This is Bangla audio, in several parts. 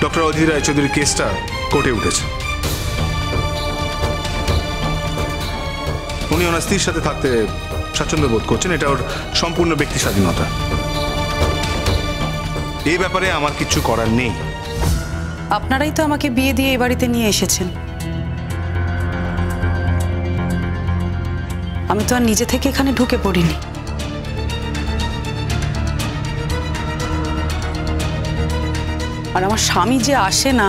ডক্টর অদিতি রায়চৌধুরীর কেসটা কোর্টে উঠেছে। উনি ওনার স্ত্রীর সাথে থাকতে স্বাচ্ছন্দ্য বোধ করছেন, এটা ওর সম্পূর্ণ ব্যক্তি স্বাধীনতা। এই ব্যাপারে আমার কিছু করার নেই। আপনারাই তো আমাকে বিয়ে দিয়ে এই বাড়িতে নিয়ে এসেছেন, আমি তো আর নিজে থেকে এখানে ঢুকে পড়িনি। আর আমার স্বামী যে আসে না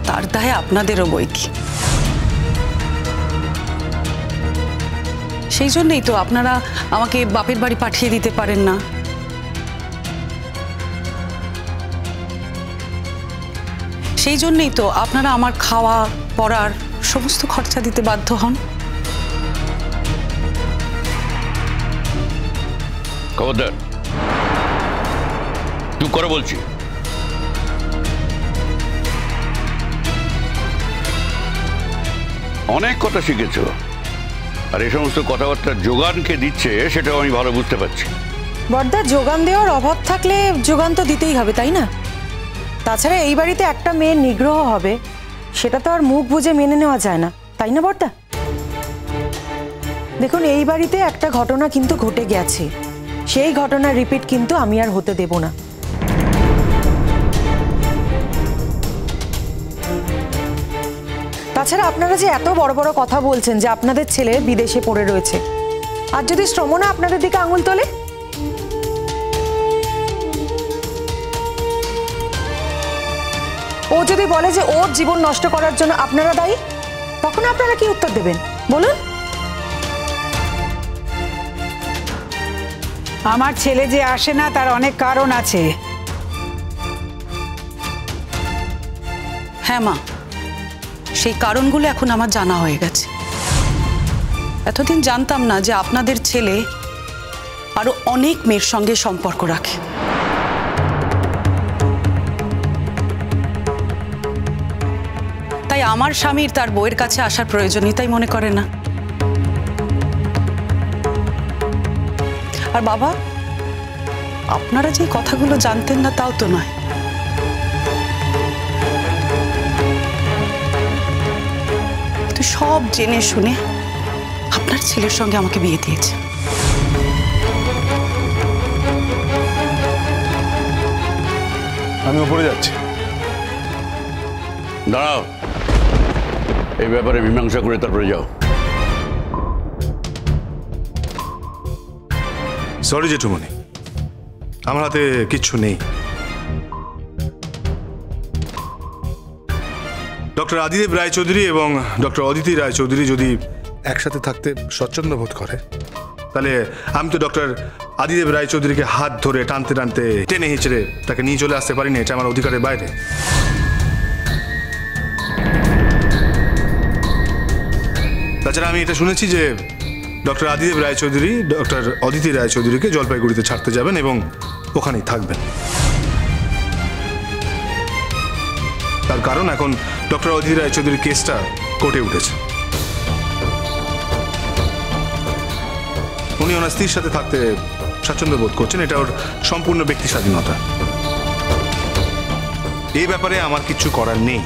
তার দায়ে আপনাদেরও বই কি। সেই জন্যই তো আপনারা আমাকে বাপের বাড়ি পাঠিয়ে দিতে পারেন না। সেই জন্যই তো আপনারা আমার খাওয়া পড়ার সমস্ত খরচা দিতে বাধ্য হন। খবরদার, তুই করে বলছি। অনেক কথা শিখেছ, আর এই সমস্ত কথাবার্তার যোগান কে দিচ্ছে সেটাও আমি ভালো বুঝতে পারছি। বড়দা, যোগান দেওয়ার অভাব থাকলে যোগান তো দিতেই হবে, তাই না? তাছাড়া এই বাড়িতে একটা মেয়ের নিগ্রহ হবে সেটা তো আর মুখ বুঝে মেনে নেওয়া যায় না, তাই না বড়দা? দেখুন, এই বাড়িতে একটা ঘটনা কিন্তু ঘটে গেছে, সেই ঘটনা রিপিট কিন্তু আমি আর হতে দেব না। তাছাড়া আপনারা যে এত বড় বড় কথা বলছেন যে আপনাদের ছেলে বিদেশে পড়ে রয়েছে, আর যদি শ্রমণা আপনাদের দিকে আঙুল তোলে, ও যদি বলে যে ওর জীবন নষ্ট করার জন্য আপনারা দায়ী, তখন আপনারা কি উত্তর দেবেন বলুন? আমার ছেলে যে আসে না তার অনেক কারণ আছে। হ্যাঁ মা, সেই কারণগুলো এখন আমার জানা হয়ে গেছে। এতদিন জানতাম না যে আপনাদের ছেলে আরো অনেক মেয়ের সঙ্গে সম্পর্ক রাখে। তাই আমার স্বামীর তার বউয়ের কাছে আসার প্রয়োজনীয়তাই মনে করে না। আর বাবা, আপনারা যে কথাগুলো জানতেন না তাও তো নয়। তো সব জেনে শুনে আপনার ছেলের সঙ্গে আমাকে বিয়ে দিয়েছে। আমি উপরে যাচ্ছি। দাঁড়াও, এই ব্যাপারে মীমাংসা করে তারপরে যাও। সরি জেঠুমনি, আমার হাতে কিচ্ছু নেই। ডক্টর আদিদেব রায়চৌধুরী এবং ডক্টর অদিতি রায়চৌধুরী যদি একসাথে থাকতে স্বচ্ছন্দ্য বোধ করে, তাহলে আমি তো ডক্টর আদিদেব রায়চৌধুরীকে হাত ধরে টানতে টানতে টেনে হিঁচড়ে তাকে নিয়ে চলে আসতে পারি না, এটা আমার অধিকারের বাইরে। তাছাড়া আমি এটা শুনেছি যে ডক্টর আদিদেব রায়চৌধুরী ডক্টর অদিতি রায়চৌধুরীকে জলপাইগুড়িতে ছাড়তে যাবেন এবং ওখানেই থাকবেন। তার কারণ এখন ডক্টর অদিতি রায়চৌধুরীর কেসটা কোর্টে উঠেছে। উনি ওনার স্ত্রীর সাথে থাকতে স্বাচ্ছন্দ্য বোধ করছেন, এটা ওর সম্পূর্ণ ব্যক্তি স্বাধীনতা। এই ব্যাপারে আমার কিছু করার নেই।